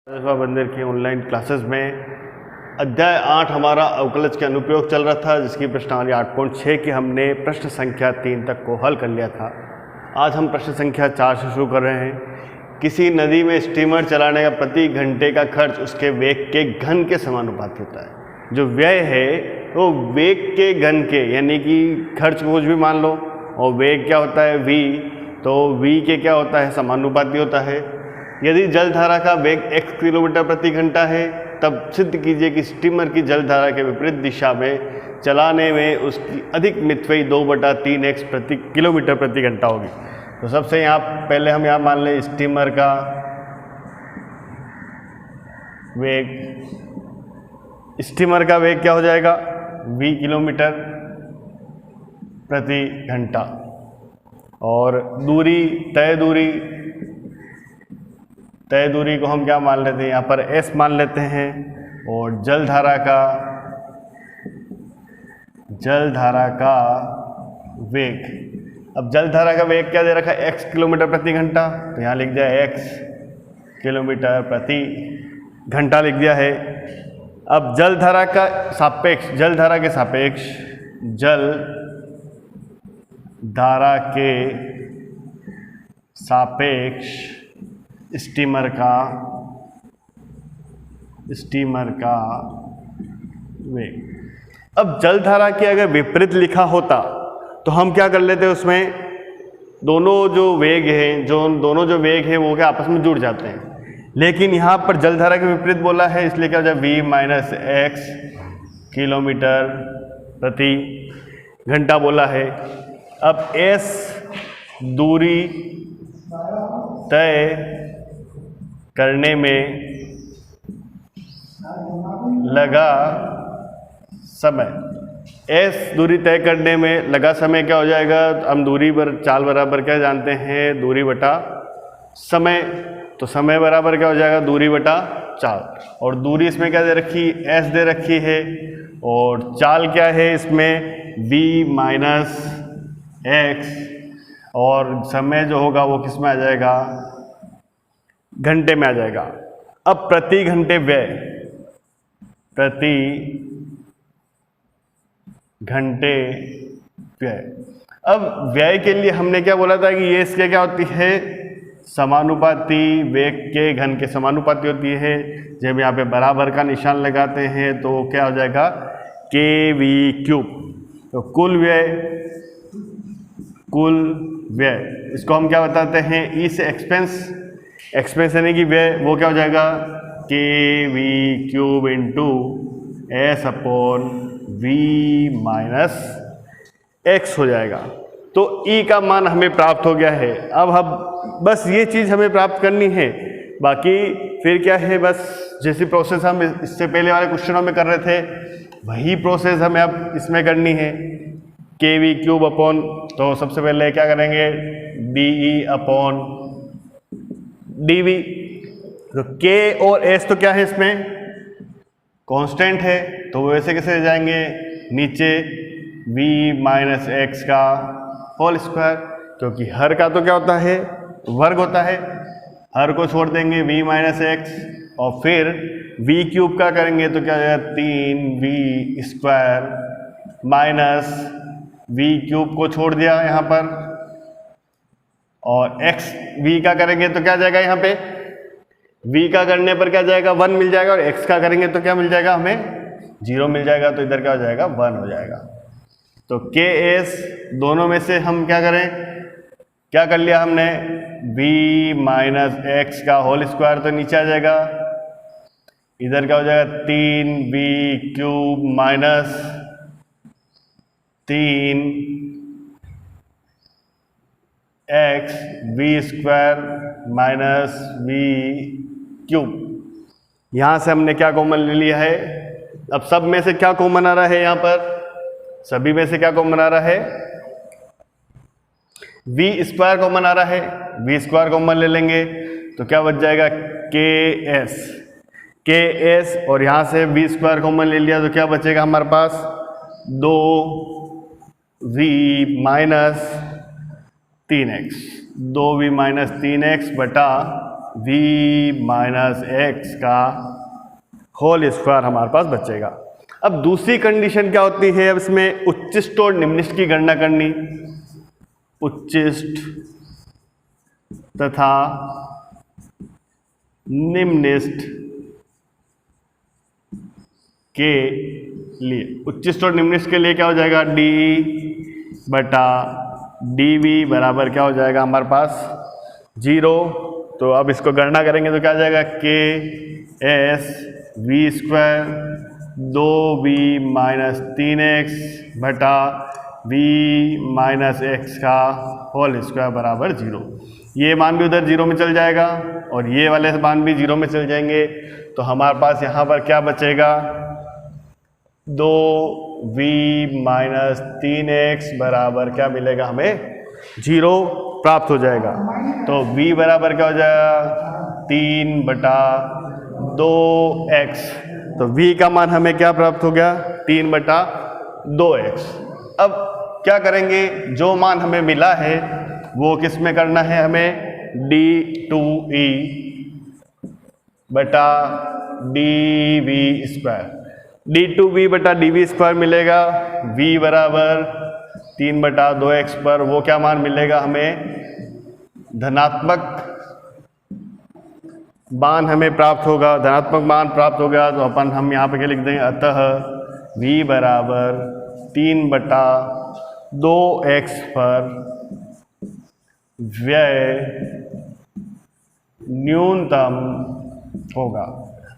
बंदर की online classes में अध्याय 8 हमारा अवकलज के अनुप्रयोग चल रहा था, जिसकी प्रश्नावली 8.6 की हमने प्रश्न संख्या 3 तक को हल कर लिया था। आज हम प्रश्न संख्या 4 से शुरू कर रहे हैं। किसी नदी में स्टीमर चलाने का प्रति घंटे का खर्च उसके वेग के घन के समानुपाती होता है। जो व्यय है वो वेग के घन के, यानी कि खर्च को कुछ भी मान लो, और वेग क्या होता है v, तो v के क्या होता है, समानुपाती होता है। यदि जलधारा का वेग x किलोमीटर प्रति घंटा है, तब सिद्ध कीजिए कि स्टीमर की जलधारा के विपरीत दिशा में चलाने में उसकी अधिक मितव्ययी 2/3x प्रति किलोमीटर प्रति घंटा होगी। तो सबसे पहले हम यहाँ मान लें स्टीमर का वेग। स्टीमर का वेग क्या हो जाएगा, v किलोमीटर प्रति घंटा, और दूरी तय दूरी को हम क्या मान लेते हैं, यहाँ पर s मान लेते हैं, और जलधारा का वेग। अब जलधारा का वेग क्या दे रखा है, x किलोमीटर प्रति घंटा, तो यहाँ लिख दिया x किलोमीटर प्रति घंटा लिख दिया है। अब जलधारा के सापेक्ष स्टीमर का वेग। अब जलधारा की अगर विपरीत लिखा होता तो हम क्या कर लेते, उसमें दोनों जो वेग हैं वो क्या आपस में जुड़ जाते हैं। लेकिन यहाँ पर जलधारा के विपरीत बोला है, इसलिए क्या हो जाए v माइनस x किलोमीटर प्रति घंटा बोला है। अब s दूरी तय करने में लगा समय, s दूरी तय करने में लगा समय क्या हो जाएगा, हम दूरी पर चाल बराबर क्या जानते हैं, दूरी बटा समय। तो समय बराबर क्या हो जाएगा, दूरी बटा चाल, और दूरी इसमें क्या दे रखी, s दे रखी है, और चाल क्या है इसमें v माइनस x, और समय जो होगा वो किस में आ जाएगा, घंटे में आ जाएगा। अब प्रति घंटे व्यय। अब व्यय के लिए हमने क्या बोला था कि ये इसके क्या होती है, समानुपाती, वेग के घन के समानुपाती होती है। जब यहाँ पे बराबर का निशान लगाते हैं तो क्या हो जाएगा, kv³। तो कुल व्यय इसको हम क्या बताते हैं, ई से एक्सपेंस यानी कि व्यय, वो क्या हो जाएगा kv³ into s upon v minus x हो जाएगा। तो E का मान हमें प्राप्त हो गया है। अब हम बस ये चीज़ हमें प्राप्त करनी है, बाकी फिर क्या है, बस जैसी प्रोसेस हम इससे पहले वाले क्वेश्चनों में कर रहे थे वही प्रोसेस हमें अब इसमें करनी है। kv³ अपॉन, तो सबसे पहले क्या करेंगे, dE अपॉन dV। तो k और s तो क्या है इसमें कांस्टेंट है, तो वैसे कैसे जाएंगे, नीचे v माइनस x का होल स्क्वायर, क्योंकि हर का तो क्या होता है, वर्ग होता है, हर को छोड़ देंगे v माइनस x, और फिर v³ का करेंगे तो क्या हो जाएगा 3v² माइनस v³ को छोड़ दिया यहाँ पर, और x v का करेंगे तो क्या जाएगा, यहाँ पे v का करने पर क्या जाएगा, 1 मिल जाएगा, और x का करेंगे तो क्या मिल जाएगा, हमें 0 मिल जाएगा, तो इधर क्या हो जाएगा, 1 हो जाएगा। तो ks दोनों में से हम क्या करें, क्या कर लिया हमने, v माइनस x का होल स्क्वायर तो नीचे आ जाएगा, इधर क्या हो जाएगा 3v³ minus 3x v² minus v³। यहाँ से हमने क्या कॉमन ले लिया है, अब सब में से क्या कॉमन आ रहा है, यहाँ पर सभी में से क्या कॉमन आ रहा है, v² कॉमन आ रहा है, v² कॉमन ले लेंगे तो क्या बच जाएगा ks, और यहाँ से v² कॉमन ले लिया तो क्या बचेगा हमारे पास, 2v minus 3x, 2v minus 3x बटा v माइनस एक्स का होल स्क्वायर हमारे पास बचेगा। अब दूसरी कंडीशन क्या होती है, अब इसमें उच्चिष्ट और निम्निष्ट की गणना करनी। उच्चिष्ट तथा निम्निष्ट के लिए, उच्चिष्ट और निम्निष्ट के लिए क्या हो जाएगा, डी बटा डी वी बराबर क्या हो जाएगा हमारे पास 0। तो अब इसको गणना करेंगे तो क्या आ जाएगा, के S V square 2v minus 3x बटा v माइनस एक्स का होल स्क्वायर बराबर 0। ये मान भी उधर 0 में चल जाएगा और ये वाले मान भी 0 में चल जाएंगे। तो हमारे पास यहाँ पर क्या बचेगा, 2v माइनस 3x बराबर क्या मिलेगा हमें 0 प्राप्त हो जाएगा। तो v बराबर क्या हो जाएगा 3 बटा 2x। तो v का मान हमें क्या प्राप्त हो गया 3 बटा 2x। अब क्या करेंगे, जो मान हमें मिला है वो किस में करना है हमें, d2e बटा dv स्क्वायर। d2v बटा dv स्क्वायर मिलेगा, v बराबर 3 बटा 2x पर वो क्या मान मिलेगा हमें, धनात्मक मान हमें प्राप्त होगा। धनात्मक मान प्राप्त हो गया तो अपन हम यहाँ पे क्या लिख देंगे, अतः v बराबर 3 बटा 2x पर व्यय न्यूनतम होगा।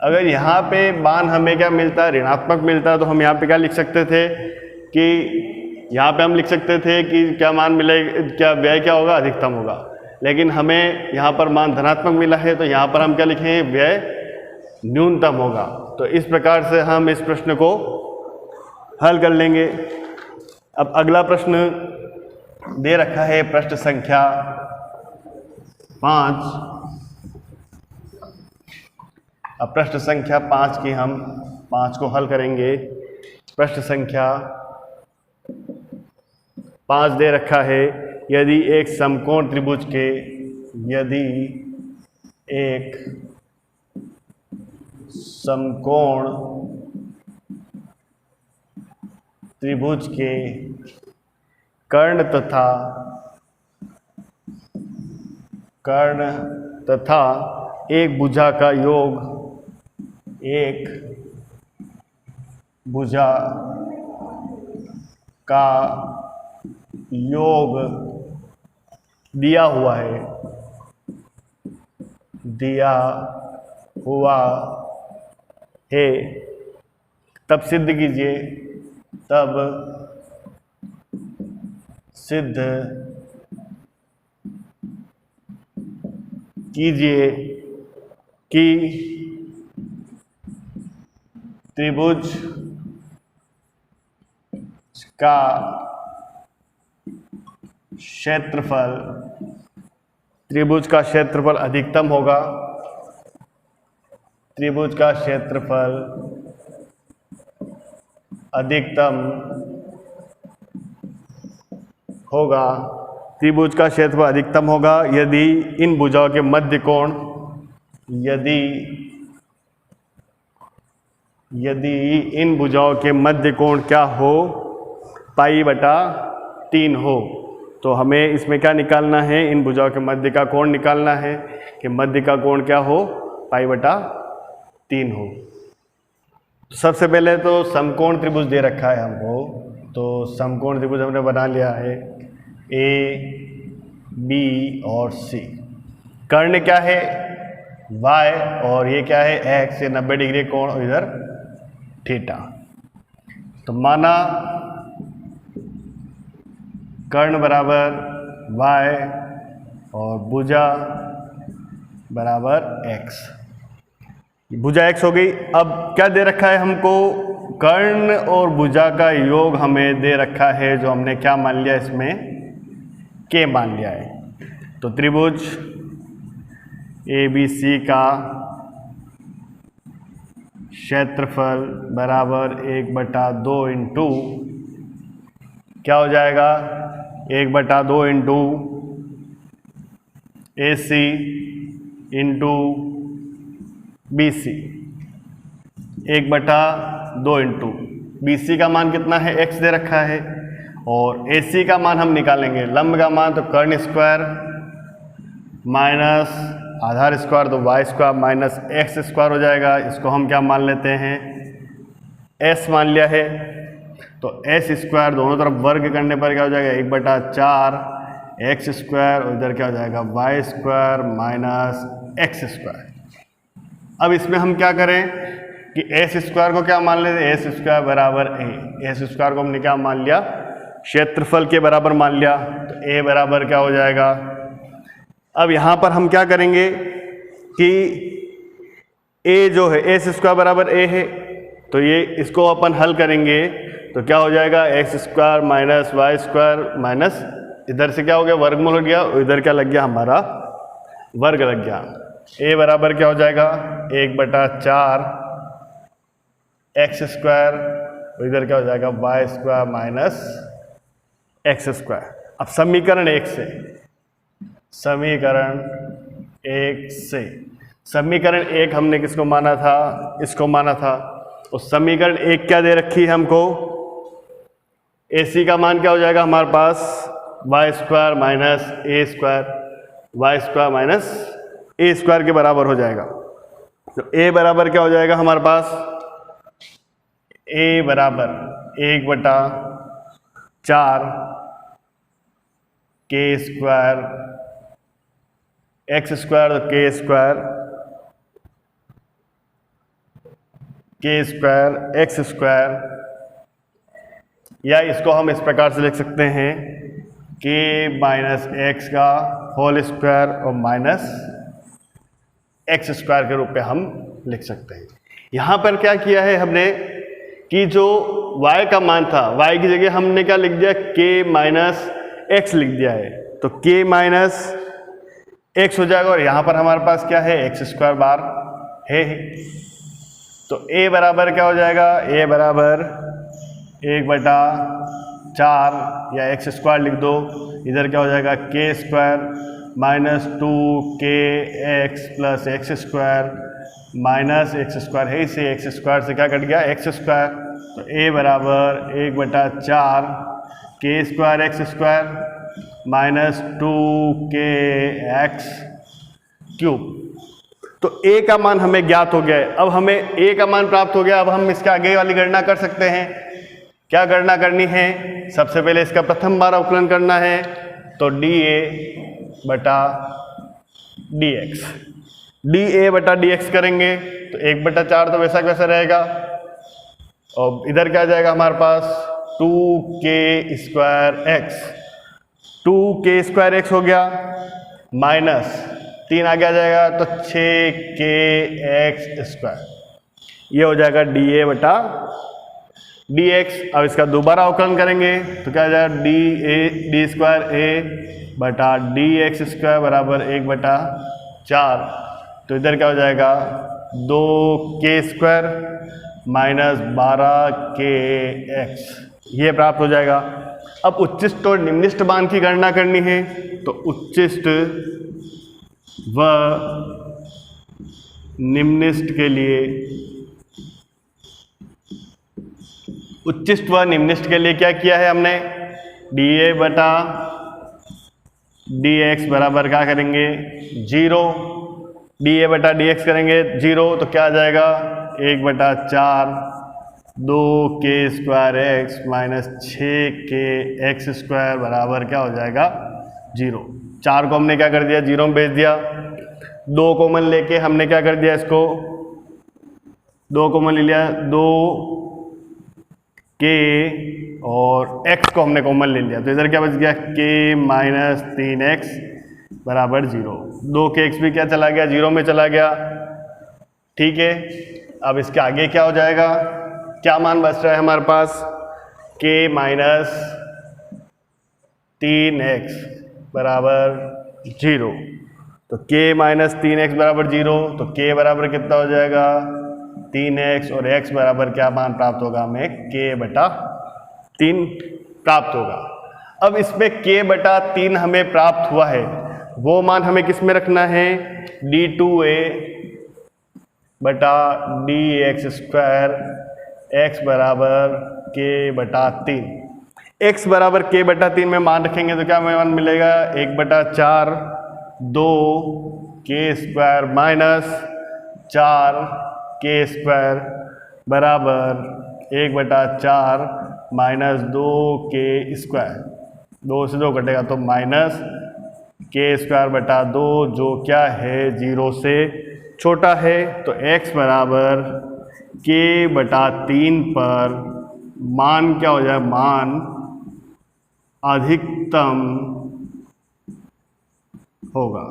अगर यहाँ पे मान हमें क्या मिलता है, ऋणात्मक मिलता है, तो हम यहाँ पे क्या लिख सकते थे कि यहाँ पे हम लिख सकते थे कि क्या मान मिलेगा, क्या व्यय क्या होगा, अधिकतम होगा। लेकिन हमें यहाँ पर मान धनात्मक मिला है तो यहाँ पर हम क्या लिखेंगे, व्यय न्यूनतम होगा। तो इस प्रकार से हम इस प्रश्न को हल कर लेंगे। अब अगला प्रश्न दे रखा है, प्रश्न संख्या 5। अब प्रश्न संख्या 5 की हम 5 को हल करेंगे। प्रश्न संख्या 5 दे रखा है, यदि एक समकोण त्रिभुज के, यदि एक समकोण त्रिभुज के कर्ण तथा एक भुजा का योग, एक भुजा का योग दिया हुआ है, दिया हुआ है, तब सिद्ध कीजिए, तब सिद्ध कीजिए कि त्रिभुज का क्षेत्रफल, त्रिभुज का क्षेत्रफल अधिकतम होगा, त्रिभुज का क्षेत्रफल अधिकतम होगा, त्रिभुज का क्षेत्रफल अधिकतम होगा यदि इन भुजाओं के मध्य कोण, यदि इन भुजाओं के मध्य कोण क्या हो, पाई बटा 3 हो। तो हमें इसमें क्या निकालना है, इन भुजाओं के मध्य का कोण निकालना है कि मध्य का कोण क्या हो, पाई बटा 3 हो। सबसे पहले तो समकोण त्रिभुज दे रखा है हमको, तो समकोण त्रिभुज हमने बना लिया है, ए बी और सी। कर्ण क्या है, वाई, और ये क्या है, एक्स, ये 90 डिग्री कोण, और इधर थीटा। तो माना कर्ण बराबर वाई और भुजा बराबर एक्स। भुजा एक्स हो गई। अब क्या दे रखा है हमको, कर्ण और भुजा का योग हमें दे रखा है, जो हमने क्या मान लिया इसमें, के मान लिया है। तो त्रिभुज ए बी सी का क्षेत्रफल बराबर 1/2 इंटू क्या हो जाएगा, 1/2 into AC into BC, 1/2 into BC का मान कितना है, x दे रखा है, और AC का मान हम निकालेंगे, लंब का मान तो कर्ण स्क्वायर माइनस आधार स्क्वायर तो y square minus x square हो जाएगा। इसको हम क्या मान लेते हैं, s मान लिया है। तो s स्क्वायर दोनों तरफ वर्ग करने पर क्या हो जाएगा, 1/4 x स्क्वायर, और इधर क्या हो जाएगा y square minus x square. अब इसमें हम क्या करें कि एस स्क्वायर को क्या मान लेते हैं, एस स्क्वायर बराबर ए। एस स्क्वायर को हमने क्या मान लिया, क्षेत्रफल के बराबर मान लिया, तो ए बराबर क्या हो जाएगा। अब यहाँ पर हम क्या करेंगे कि ए जो है एस स्क्वायर बराबर ए है, तो ये इसको अपन हल करेंगे तो क्या हो जाएगा, X square minus Y square minus इधर से क्या हो गया वर्गमूल हो गया, और इधर क्या लग गया हमारा वर्ग लग गया। ए बराबर क्या हो जाएगा 1/4 एक्स स्क्वायर, और इधर क्या हो जाएगा Y square minus X square. अब समीकरण 1 से, समीकरण 1 हमने किसको माना था, इसको माना था। उस समीकरण 1 क्या दे रखी है हमको, AC का मान क्या हो जाएगा हमारे पास वाई स्क्वायर माइनस ए स्क्वायर, वाई स्क्वायर माइनस ए स्क्वायर के बराबर हो जाएगा। तो A बराबर क्या हो जाएगा हमारे पास, A बराबर 1/4 के स्क्वायर एक्स स्क्वायर, तो के स्क्वायर एक्स स्क्वायर, या इसको हम इस प्रकार से लिख सकते हैं के माइनस एक्स का होल स्क्वायर और माइनस एक्स स्क्वायर के रूप में हम लिख सकते हैं। यहाँ पर क्या किया है हमने कि जो y का मान था, y की जगह हमने क्या लिख दिया, k माइनस एक्स लिख दिया है, तो k माइनस एक्स हो जाएगा, और यहाँ पर हमारे पास क्या है एक्स स्क्वायर बार है। तो a बराबर क्या हो जाएगा, a बराबर 1/4 या एक्स स्क्वायर लिख दो, इधर क्या हो जाएगा के square minus 2k x plus x square minus X square है, इसे एक्स स्क्वायर से क्या कट गया एक्स स्क्वायर। तो a बराबर 1/4 के square x square minus 2k x cube. तो a का मान हमें ज्ञात हो गया है। अब हमें a का मान प्राप्त हो गया, अब हम इसके आगे वाली गणना कर सकते हैं। क्या गणना करनी है, सबसे पहले इसका प्रथम बार अवकलन करना है, तो dA/dx, dA/dx करेंगे तो 1/4 तो वैसा वैसा रहेगा, और इधर क्या जाएगा हमारे पास 2k square x, 2k square x हो गया, माइनस 3 आगे आ जाएगा तो 6k एक्स स्क्वायर, ये हो जाएगा dA/dx। अब इसका दोबारा अवकलन करेंगे तो क्या आ जाएगा d स्क्वायर a/dx स्क्वायर बराबर 1/4, तो इधर क्या हो जाएगा 2k square minus 12k x, ये प्राप्त हो जाएगा। अब उच्चिष्ट और निम्निष्ट मान की गणना करनी है, तो उच्चिष्ट व निम्निष्ट के लिए, उच्चिष्ट व निम्निष्ट के लिए क्या किया है हमने, dA/dx बराबर क्या करेंगे 0, dA/dx करेंगे 0 तो क्या आ जाएगा 1/4 2k square x minus 6k x square बराबर क्या हो जाएगा 0। 4 को हमने क्या कर दिया 0 में भेज दिया, 2 कॉमन लेके हमने क्या कर दिया, इसको 2 कॉमन ले लिया, 2k और x को हमने कॉमन ले लिया, तो इधर क्या बच गया k माइनस 3x बराबर 0। 2kx भी क्या चला गया 0 में चला गया, ठीक है। अब इसके आगे क्या हो जाएगा, क्या मान बच रहा है हमारे पास, k माइनस 3x बराबर 0, तो k माइनस 3x बराबर 0, तो k बराबर कितना हो जाएगा 3x, और x बराबर क्या मान प्राप्त होगा हमें k/3 प्राप्त होगा। अब इसमें k/3 हमें प्राप्त हुआ है, वो मान हमें किस में रखना है, d2a बटा dx² x बराबर k बटा 3। x बराबर k बटा 3 में मान रखेंगे तो क्या मान मिलेगा, 1/4 2k² माइनस 4k² बराबर 1/4 माइनस 2k²। 2 से 2 कटेगा तो माइनस k² बटा 2 जो क्या है 0 से छोटा है। तो x बराबर k बटा 3 पर मान क्या हो जाए, मान अधिकतम होगा।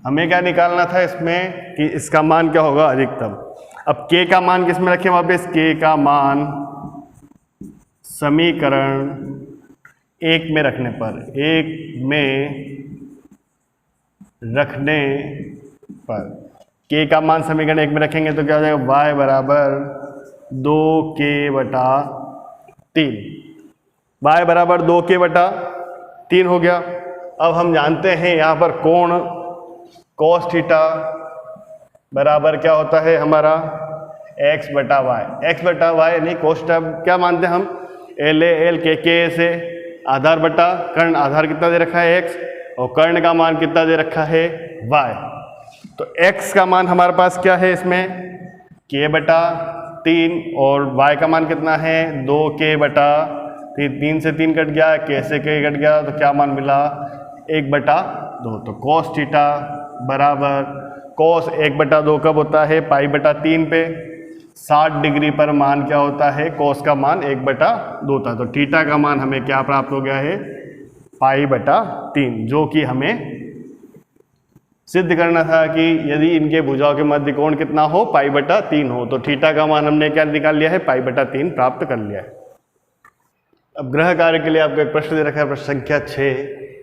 हमें क्या निकालना था इसमें कि इसका मान क्या होगा, अधिकतम। अब k का मान किस में रखें वापस, k का मान समीकरण 1 में रखने पर, 1 में रखने पर k का मान समीकरण 1 में रखेंगे तो क्या हो जाएगा, y बराबर 2k बटा 3। y बराबर 2k बटा 3 हो गया। अब हम जानते हैं यहाँ पर कोण cos थीटा बराबर क्या होता है हमारा, x बटा वाई। x बटा वाई नहीं cos थीटा क्या मानते हैं हम, l a l k k से आधार बटा कर्ण, आधार कितना दे रखा है x और कर्ण का मान कितना दे रखा है y। तो x का मान हमारे पास क्या है इसमें, k बटा 3 और y का मान कितना है 2k बटा 3 से 3 कट गया, k से k कट गया तो क्या मान मिला 1/2। तो cos थीटा बराबर cos 1/2 कब होता है, पाई बटा 3 पे 60 डिग्री पर मान क्या होता है, cos का मान 1/2 होता है। तो थीटा का मान हमें क्या प्राप्त हो गया है, पाई बटा 3, जो कि हमें सिद्ध करना था कि यदि इनके भुजाओं के मध्य कोण कितना हो, पाई बटा 3 हो। तो थीटा का मान हमने क्या निकाल लिया है, पाई बटा 3 प्राप्त कर लिया है। अब ग्रह कार्य के लिए आपको एक प्रश्न दे रखा है, प्रश्न संख्या 6।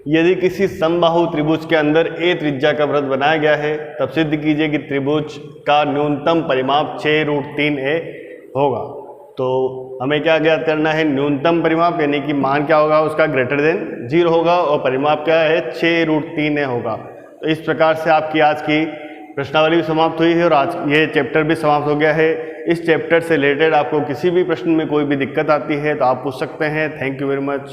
यदि किसी समबाहु त्रिभुज के अंदर a त्रिज्या का वृत्त बनाया गया है तब सिद्ध कीजिए कि त्रिभुज का न्यूनतम परिमाप 6√3a होगा। तो हमें क्या ज्ञात करना है, न्यूनतम परिमाप यानी कि मान क्या होगा उसका ग्रेटर देन 0 होगा और परिमाप क्या है 6√3a होगा। तो इस प्रकार से आपकी आज की प्रश्नावली भी समाप्त हुई है और आज ये चैप्टर भी समाप्त हो गया है। इस चैप्टर से रिलेटेड आपको किसी भी प्रश्न में कोई भी दिक्कत आती है तो आप पूछ सकते हैं। Thank you very much.